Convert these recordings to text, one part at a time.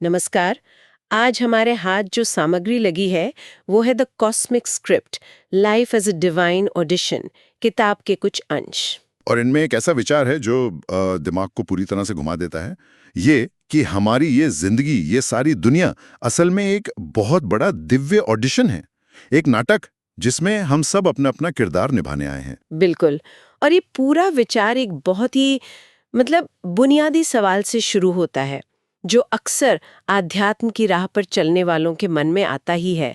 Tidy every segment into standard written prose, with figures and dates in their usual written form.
नमस्कार। आज हमारे हाथ जो सामग्री लगी है वो है the cosmic script, life as a divine audition, किताब के कुछ अंश। और इनमें एक ऐसा विचार है जो दिमाग को पूरी तरह से घुमा देता है। ये कि हमारी ये जिंदगी, ये सारी दुनिया असल में एक बहुत बड़ा दिव्य ऑडिशन है। एक नाटक जिसमें हम सब अपना अपना किरदार निभाने आए हैं। बिल्कुल। और ये पूरा विचार एक बहुत ही बुनियादी सवाल से शुरू होता है, जो अक्सर आध्यात्म की राह पर चलने वालों के मन में आता ही है।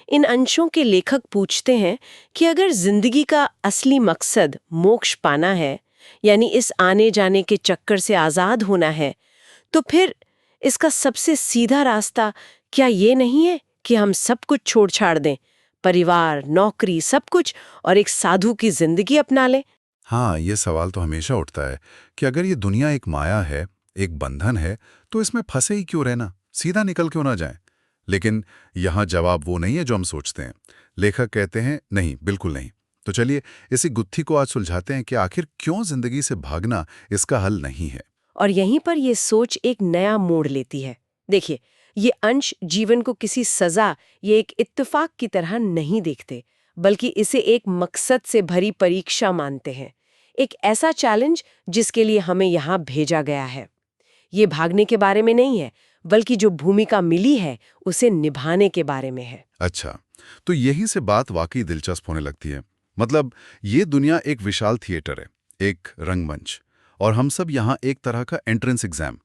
इन अंशों के लेखक पूछते हैं कि अगर जिंदगी का असली मकसद मोक्ष पाना है, यानी इस आने जाने के चक्कर से आजाद होना है, तो फिर इसका सबसे सीधा रास्ता क्या ये नहीं है कि हम सब कुछ छोड़ छाड़ दें, परिवार, नौकरी, सब कुछ, और एक साधु की जिंदगी अपना लें? हाँ, ये सवाल तो हमेशा उठता है कि अगर ये दुनिया एक माया है, एक बंधन है, तो इसमें फंसे ही क्यों रहना, सीधा निकल क्यों ना जाएं? लेकिन यहाँ जवाब वो नहीं है जो हम सोचते हैं। लेखक कहते हैं नहीं, बिल्कुल नहीं। तो चलिए इसी गुत्थी को आज सुलझाते हैं कि आखिर क्यों जिंदगी से भागना इसका हल नहीं है। और यहीं पर ये सोच एक नया मोड़ लेती है। देखिए, ये अंश जीवन को किसी सजा या एक इत्तेफाक की तरह नहीं देखते, बल्कि इसे एक मकसद से भरी परीक्षा मानते हैं। एक ऐसा चैलेंज जिसके लिए हमें यहाँ भेजा गया है। ये भागने के बारे में नहीं है, बल्कि जो भूमिका मिली है उसे निभाने के बारे में है। अच्छा, तो यही से बात वाकई दिलचस्प होने लगती है। मतलब ये दुनिया एक विशाल थिएटर है, एक रंगमंच, और हम सब यहाँ एक तरह का एंट्रेंस एग्जाम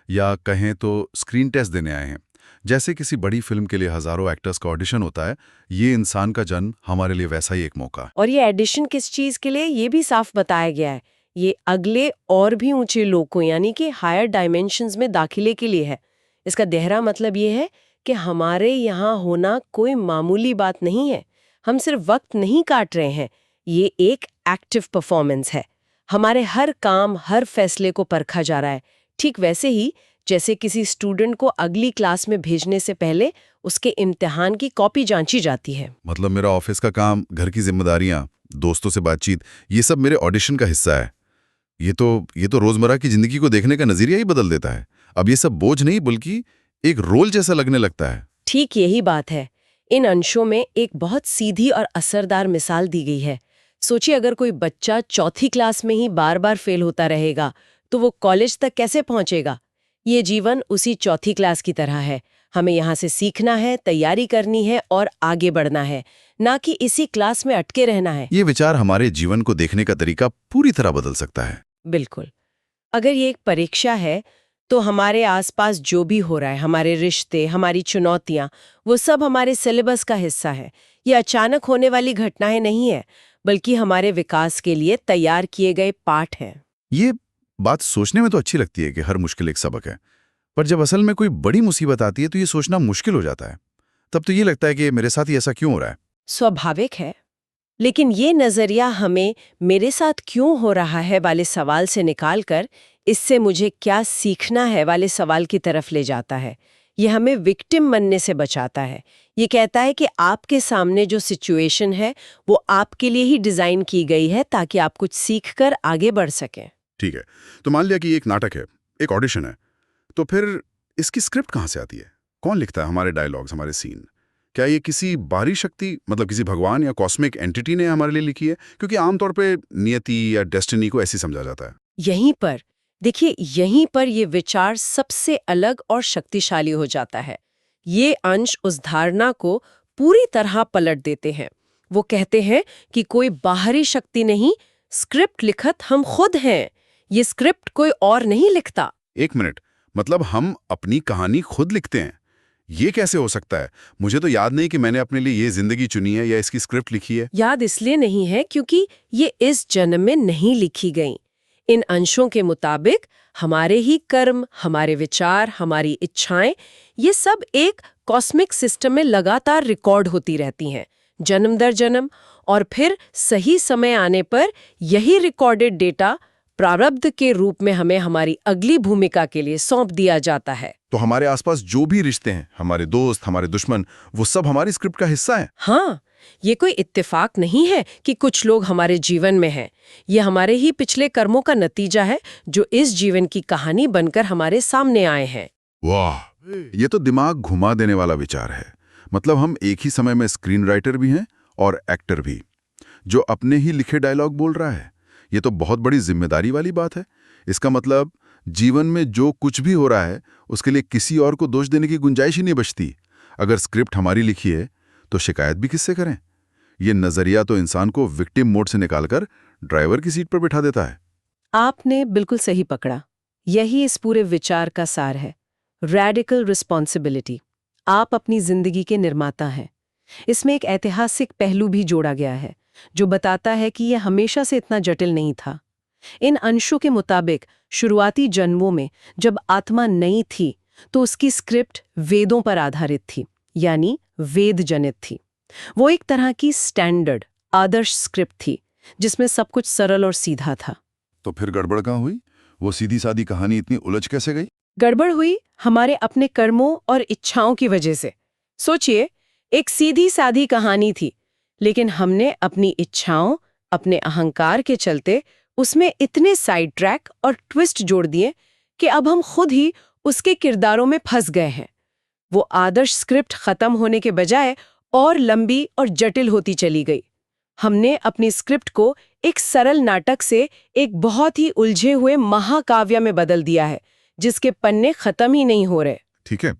या कहें तो स्क्रीन टेस्ट देने आए हैं। जैसे किसी बड़ी फिल्म के लिए हजारों एक्टर्स का ऑडिशन होता है, ये इंसान का जन्म हमारे लिए वैसा ही एक मौका है। और ये एडिशन किस चीज के लिए, ये भी साफ बताया गया है। ये अगले और भी ऊंचे लोकों यानी कि हायर डायमेंशंस में दाखिले के लिए है। इसका गहरा मतलब ये है कि हमारे यहाँ होना कोई मामूली बात नहीं है। हम सिर्फ वक्त नहीं काट रहे हैं, ये एक एक्टिव परफॉर्मेंस है। हमारे हर काम, हर फैसले को परखा जा रहा है। ठीक वैसे ही जैसे किसी स्टूडेंट को अगली क्लास में भेजने से पहले उसके इम्तिहान की कॉपी जांची जाती है। मतलब मेरा ऑफिस का काम, घर की जिम्मेदारियां, दोस्तों से बातचीत, ये सब मेरे ऑडिशन का हिस्सा है। ये तो रोजमर्रा की जिंदगी को देखने का नजरिया ही बदल देता है। अब ये सब बोझ नहीं बल्कि एक रोल जैसा लगने लगता है। ठीक यही बात है। इन अंशों में एक बहुत सीधी और असरदार मिसाल दी गई है। सोचिए, अगर कोई बच्चा चौथी क्लास में ही बार बार फेल होता रहेगा, तो वो कॉलेज तक कैसे पहुंचेगा? ये जीवन उसी चौथी क्लास की तरह है। हमें यहाँ से सीखना है, तैयारी करनी है और आगे बढ़ना है, ना कि इसी क्लास में अटके रहना है। ये विचार हमारे जीवन को देखने का तरीका पूरी तरह बदल सकता है। बिल्कुल। अगर ये एक परीक्षा है, तो हमारे आसपास जो भी हो रहा है, हमारे रिश्ते, हमारी चुनौतियां, वो सब हमारे सिलेबस का हिस्सा है। ये अचानक होने वाली घटनाएं नहीं है, बल्कि हमारे विकास के लिए तैयार किए गए पाठ हैं। ये बात सोचने में तो अच्छी लगती है कि हर मुश्किल एक सबक है, पर जब असल में कोई बड़ी मुसीबत आती है तो ये सोचना मुश्किल हो जाता है। तब तो ये लगता है कि मेरे साथ ही ऐसा क्यों हो रहा है। स्वाभाविक है, लेकिन ये नजरिया हमें मेरे साथ क्यों हो रहा है वाले सवाल से निकालकर इससे मुझे क्या सीखना है वाले सवाल की तरफ ले जाता है। ये हमें विक्टिम बनने से बचाता है। ये कहता है कि आपके सामने जो सिचुएशन है वो आपके लिए ही डिजाइन की गई है, ताकि आप कुछ सीखकर आगे बढ़ सकें। ठीक है, तो मान लिया कि ये एक नाटक है, एक ऑडिशन है, तो फिर इसकी स्क्रिप्ट कहाँ से आती है? कौन लिखता है हमारे डायलॉग्स, हमारे सीन? क्या ये किसी बाहरी शक्ति, मतलब किसी भगवान या कॉस्मिक एंटिटी ने हमारे लिए लिखी है? क्योंकि आमतौर पे नियति या डेस्टिनी को ऐसे समझा जाता है। यहीं पर ये विचार सबसे अलग और शक्तिशाली हो जाता है। ये अंश उस धारणा को पूरी तरह पलट देते हैं। वो कहते हैं कि कोई बाहरी शक्ति नहीं, स्क्रिप्ट लिखत हम खुद हैं। ये स्क्रिप्ट कोई और नहीं लिखता। एक मिनट, मतलब हम अपनी कहानी खुद लिखते हैं? ये कैसे हो सकता है? मुझे तो याद नहीं कि मैंने अपने लिए ये जिंदगी चुनी है या इसकी स्क्रिप्ट लिखी है। याद इसलिए नहीं है क्योंकि ये इस जन्म में नहीं लिखी गई। इन अंशों के मुताबिक हमारे ही कर्म, हमारे विचार, हमारी इच्छाएं, ये सब एक कॉस्मिक सिस्टम में लगातार रिकॉर्ड होती रहती हैं, जन्म दर जन्म। और फिर सही समय आने पर यही रिकॉर्डेड डेटा प्रारब्ध के रूप में हमें हमारी अगली भूमिका के लिए सौंप दिया जाता है। तो हमारे आसपास जो भी रिश्ते हैं, हमारे दोस्त, हमारे दुश्मन, वो सब हमारी स्क्रिप्ट का हिस्सा है। हाँ, ये कोई इत्तेफाक नहीं है कि कुछ लोग हमारे जीवन में हैं। ये हमारे ही पिछले कर्मों का नतीजा है, जो इस जीवन की कहानी बनकर हमारे सामने आए हैं। वाह, ये तो दिमाग घुमा देने वाला विचार है। मतलब हम एक ही समय में स्क्रीन राइटर भी हैं और एक्टर भी, जो अपने ही लिखे डायलॉग बोल रहा है। ये तो बहुत बड़ी जिम्मेदारी वाली बात है। इसका मतलब जीवन में जो कुछ भी हो रहा है उसके लिए किसी और को दोष देने की गुंजाइश ही नहीं बचती। अगर स्क्रिप्ट हमारी लिखी है तो शिकायत भी किससे करें? ये नजरिया तो इंसान को विक्टिम मोड से निकालकर ड्राइवर की सीट पर बिठा देता है। आपने बिल्कुल सही पकड़ा। यही इस पूरे विचार का सार है, रैडिकल रिस्पॉन्सिबिलिटी। आप अपनी जिंदगी के निर्माता हैं। इसमें एक ऐतिहासिक पहलू भी जोड़ा गया है जो बताता है कि यह हमेशा से इतना जटिल नहीं था। इन अंशों के मुताबिक शुरुआती जन्मों में जब आत्मा नई थी तो उसकी स्क्रिप्ट वेदों पर आधारित थी, यानी वेद जनित थी। वो एक तरह की स्टैंडर्ड आदर्श स्क्रिप्ट थी जिसमें सब कुछ सरल और सीधा था। तो फिर गड़बड़ कहाँ हुई? वो सीधी सादी कहानी इतनी उलझ कैसे गई? गड़बड़ हुई हमारे अपने कर्मों और इच्छाओं की वजह से। सोचिए, एक सीधी सादी कहानी थी, लेकिन हमने अपनी इच्छाओं, अपने अहंकार के चलते उसमें इतने साइड ट्रैक और ट्विस्ट जोड़ दिए कि अब हम खुद ही उसके किरदारों में फंस गए हैं। वो आदर्श स्क्रिप्ट खत्म होने के बजाय और लंबी और जटिल होती चली गई। हमने अपनी स्क्रिप्ट को एक सरल नाटक से एक बहुत ही उलझे हुए महाकाव्य में बदल दिया है, जिसके पन्ने खत्म ही नहीं हो रहे। ठीक है,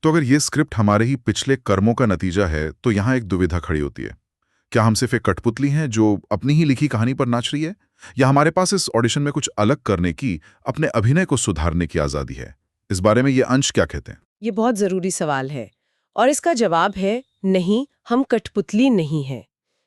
तो अगर ये स्क्रिप्ट हमारे ही पिछले कर्मों का नतीजा है तो यहाँ एक दुविधा खड़ी होती है। क्या हम सिर्फ एक कठपुतली हैं जो अपनी ही लिखी कहानी पर नाच रही है, या हमारे पास इस ऑडिशन में कुछ अलग करने की, अपने अभिनय को सुधारने की आजादी है? इस बारे में ये अंश क्या कहते हैं? ये बहुत जरूरी सवाल है और इसका जवाब है नहीं, हम कठपुतली नहीं हैं।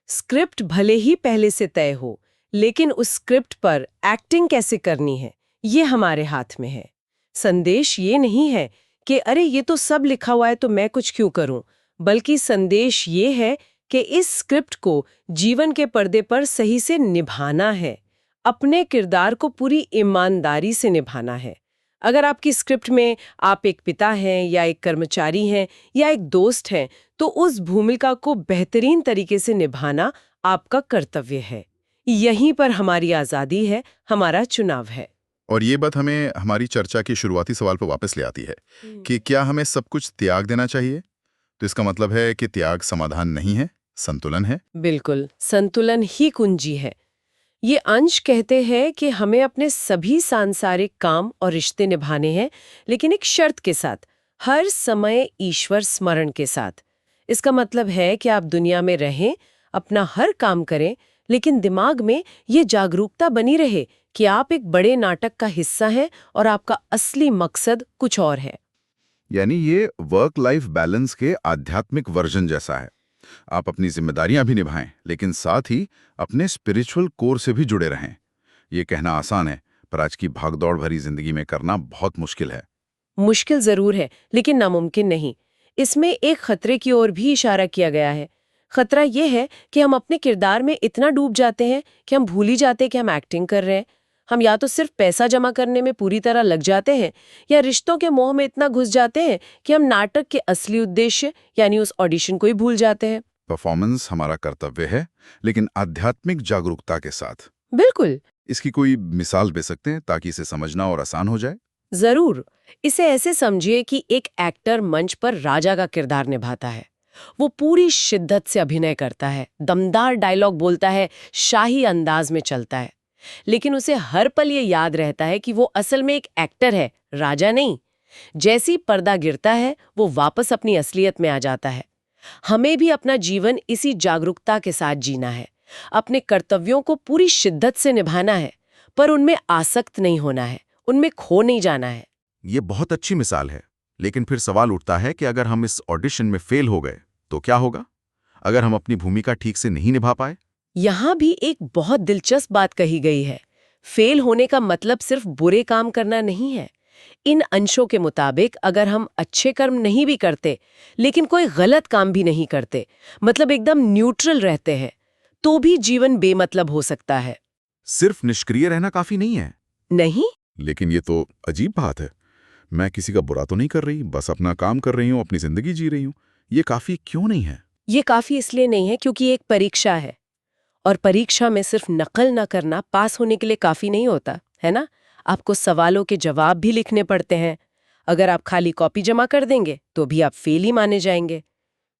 स्क्रिप्ट भले ही पहले से तय हो, लेकिन उस स्क्रिप्ट पर एक्टिंग कैसे करनी है ये हमारे हाथ में है। संदेश ये नहीं है कि अरे ये तो सब लिखा हुआ है तो मैं कुछ क्यों करूं, बल्कि संदेश ये है कि इस स्क्रिप्ट को जीवन के पर्दे पर सही से निभाना है, अपने किरदार को पूरी ईमानदारी से निभाना है। अगर आपकी स्क्रिप्ट में आप एक पिता हैं या एक कर्मचारी हैं या एक दोस्त हैं, तो उस भूमिका को बेहतरीन तरीके से निभाना आपका कर्तव्य है। यहीं पर हमारी आज़ादी है, हमारा चुनाव है। और ये बात हमें हमारी चर्चा के शुरुआती सवाल पर वापस ले आती है कि क्या हमें सब कुछ त्याग देना चाहिए? तो इसका मतलब है कि त्याग समाधान नहीं है, संतुलन है। बिल्कुल, संतुलन ही कुंजी है। ये अंश कहते हैं कि हमें अपने सभी सांसारिक काम और रिश्ते निभाने हैं, लेकिन एक शर्त के साथ, हर समय ईश्वर स्मरण के साथ। इसका मतलब है कि आप दुनिया में रहें, अपना हर काम करें, लेकिन दिमाग में ये जागरूकता बनी रहे कि आप एक बड़े नाटक का हिस्सा हैं और आपका असली मकसद कुछ और है। यानी ये वर्क लाइफ बैलेंस के आध्यात्मिक वर्जन जैसा है। आप अपनी जिम्मेदारियां भी निभाएं, लेकिन साथ ही अपने स्पिरिचुअल कोर से भी जुड़े रहें। ये कहना आसान है, पर आज की भागदौड़ भरी जिंदगी में करना बहुत मुश्किल है। मुश्किल जरूर है, लेकिन नामुमकिन नहीं। इसमें एक खतरे की ओर भी इशारा किया गया है। खतरा यह है कि हम अपने किरदार में इतना डूब जाते हैं कि हम भूल ही जाते हैं कि हम एक्टिंग कर रहे हैं। हम या तो सिर्फ पैसा जमा करने में पूरी तरह लग जाते हैं, या रिश्तों के मोह में इतना घुस जाते हैं कि हम नाटक के असली उद्देश्य यानी उस ऑडिशन को ही भूल जाते हैं। परफॉर्मेंस हमारा कर्तव्य है, लेकिन आध्यात्मिक जागरूकता के साथ। बिल्कुल। इसकी कोई मिसाल दे सकते हैं ताकि इसे समझना और आसान हो जाए? जरूर। इसे ऐसे समझिए कि एक एक्टर मंच पर राजा का किरदार निभाता है। वो पूरी शिद्दत से अभिनय करता है, दमदार डायलॉग बोलता है, शाही अंदाज में चलता है, लेकिन उसे हर पल ये याद रहता है कि वो असल में एक एक्टर है, राजा नहीं। जैसी पर्दा गिरता है वो वापस अपनी असलियत में आ जाता है। हमें भी अपना जीवन इसी जागरूकता के साथ जीना है, अपने कर्तव्यों को पूरी शिद्दत से निभाना है, पर उनमें आसक्त नहीं होना है, उनमें खो नहीं जाना है। ये बहुत अच्छी मिसाल है, लेकिन फिर सवाल उठता है कि अगर हम इस ऑडिशन में फेल हो गए तो क्या होगा? अगर हम अपनी भूमिका ठीक से नहीं निभा पाए? यहाँ भी एक बहुत दिलचस्प बात कही गई है। फेल होने का मतलब सिर्फ बुरे काम करना नहीं है। इन अंशों के मुताबिक अगर हम अच्छे कर्म नहीं भी करते, लेकिन कोई गलत काम भी नहीं करते, मतलब एकदम न्यूट्रल रहते हैं, तो भी जीवन बेमतलब हो सकता है। सिर्फ निष्क्रिय रहना काफी नहीं है। नहीं? लेकिन ये तो अजीब बात है। मैं किसी का बुरा तो नहीं कर रही, बस अपना काम कर रही हूँ, अपनी जिंदगी जी रही हूँ। ये काफी क्यों नहीं है? ये काफी इसलिए नहीं है क्योंकि ये एक परीक्षा है, और परीक्षा में सिर्फ नकल न करना पास होने के लिए काफी नहीं होता है ना। आपको सवालों के जवाब भी लिखने पड़ते हैं, अगर आप खाली कॉपी जमा कर देंगे तो भी आप फेल ही माने जाएंगे।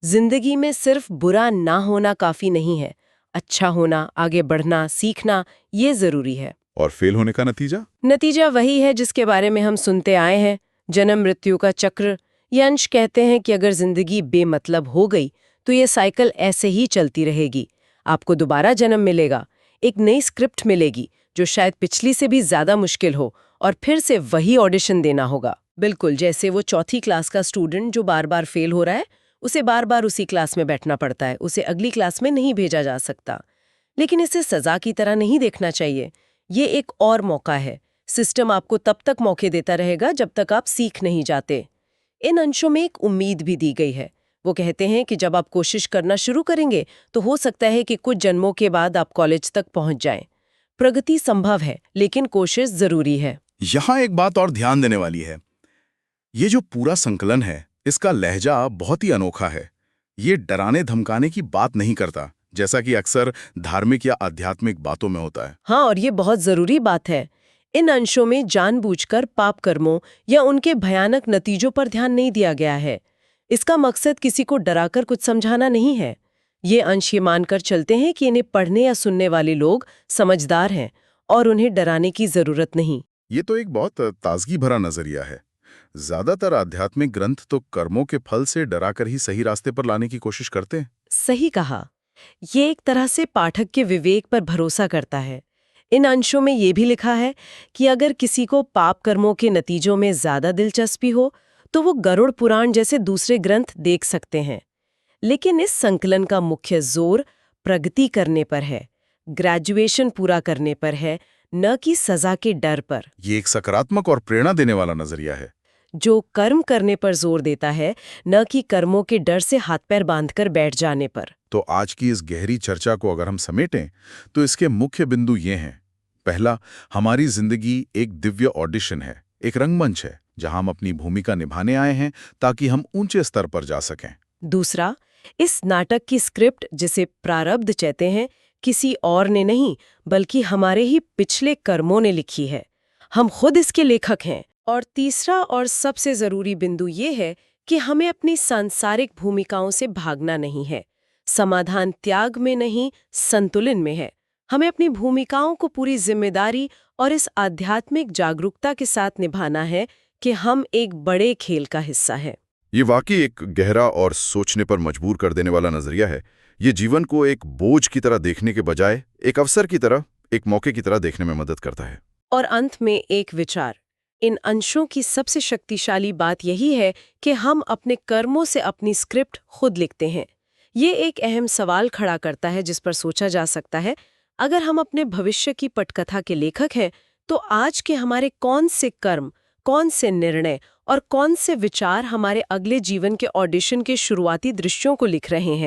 जिंदगी में सिर्फ बुरा ना होना काफी नहीं है, अच्छा होना, आगे बढ़ना, सीखना, ये जरूरी है। और फेल होने का नतीजा? नतीजा वही है जिसके बारे में हम सुनते आए हैं, जन्म मृत्यु का चक्र। ये अंश कहते हैं कि अगर जिंदगी बेमतलब हो गई तो ये साइकिल ऐसे ही चलती रहेगी। आपको दोबारा जन्म मिलेगा, एक नई स्क्रिप्ट मिलेगी जो शायद पिछली से भी ज्यादा मुश्किल हो, और फिर से वही ऑडिशन देना होगा। बिल्कुल जैसे वो चौथी क्लास का स्टूडेंट जो बार बार फेल हो रहा है, उसे बार बार उसी क्लास में बैठना पड़ता है, उसे अगली क्लास में नहीं भेजा जा सकता। लेकिन इसे सजा की तरह नहीं देखना चाहिए, ये एक और मौका है। सिस्टम आपको तब तक मौके देता रहेगा जब तक आप सीख नहीं जाते। इन अंशों में एक उम्मीद भी दी गई है। वो कहते हैं कि जब आप कोशिश करना शुरू करेंगे तो हो सकता है कि कुछ जन्मों के बाद आप कॉलेज तक पहुंच जाएं। प्रगति संभव है, लेकिन कोशिश जरूरी है। यहाँ एक बात और ध्यान देने वाली है। ये जो पूरा संकलन है, इसका लहजा बहुत ही अनोखा है। ये डराने धमकाने की बात नहीं करता, जैसा कि अक्सर धार्मिक या आध्यात्मिक बातों में होता है। हाँ, और ये बहुत जरूरी बात है। इन अंशों में जानबूझकर पाप कर्मों या उनके भयानक नतीजों पर ध्यान नहीं दिया गया है। इसका मकसद किसी को डराकर कुछ समझाना नहीं है। ये अंश ये मानकर चलते हैं कि इन्हें पढ़ने या सुनने वाले लोग समझदार हैं और उन्हें डराने की जरूरत नहीं। ये तो एक बहुत ताजगी भरा नजरिया है। ज्यादातर आध्यात्मिक ग्रंथ तो कर्मों के फल से डराकर ही सही रास्ते पर लाने की कोशिश करते हैं। सही कहा। ये एक तरह से पाठक के विवेक पर भरोसा करता है। इन अंशों में ये भी लिखा है कि अगर किसी को पाप कर्मों के नतीजों में ज्यादा दिलचस्पी हो तो वो गरुड़ पुराण जैसे दूसरे ग्रंथ देख सकते हैं। लेकिन इस संकलन का मुख्य जोर प्रगति करने पर है, ग्रेजुएशन पूरा करने पर है, न कि सजा के डर पर। ये एक सकारात्मक और प्रेरणा देने वाला नजरिया है, जो कर्म करने पर जोर देता है, न कि कर्मों के डर से हाथ पैर बांधकर बैठ जाने पर। तो आज की इस गहरी चर्चा को अगर हम समेटें तो इसके मुख्य बिंदु ये हैं। पहला, हमारी जिंदगी एक दिव्य ऑडिशन है, एक रंगमंच है जहां हम अपनी भूमिका निभाने आए हैं ताकि हम ऊंचे स्तर पर जा सकें। दूसरा, इस नाटक की स्क्रिप्ट, जिसे प्रारब्ध कहते हैं, किसी और ने नहीं बल्कि हमारे ही पिछले कर्मों ने लिखी है। हम खुद इसके लेखक हैं। और तीसरा और सबसे जरूरी बिंदु ये है कि हमें अपनी सांसारिक भूमिकाओं से भागना नहीं है। समाधान त्याग में नहीं, संतुलन में है। हमें अपनी भूमिकाओं को पूरी जिम्मेदारी और इस आध्यात्मिक जागरूकता के साथ निभाना है कि हम एक बड़े खेल का हिस्सा हैं। ये वाकई एक गहरा और सोचने पर मजबूर कर देने वाला नजरिया है। ये जीवन को एक बोझ की तरह देखने के बजाय एक अवसर की तरह, एक मौके की तरह देखने में मदद करता है। और अंत में एक विचार, इन अंशों की सबसे शक्तिशाली बात यही है कि हम अपने कर्मों से अपनी स्क्रिप्ट खुद लिखते हैं। ये एक अहम सवाल खड़ा करता है जिस पर सोचा जा सकता है, अगर हम अपने भविष्य की पटकथा के लेखक हैं तो आज के हमारे कौन से कर्म, कौन से निर्णय और कौन से विचार हमारे अगले जीवन के ऑडिशन के शुरुआती दृश्यों को लिख रहे हैं।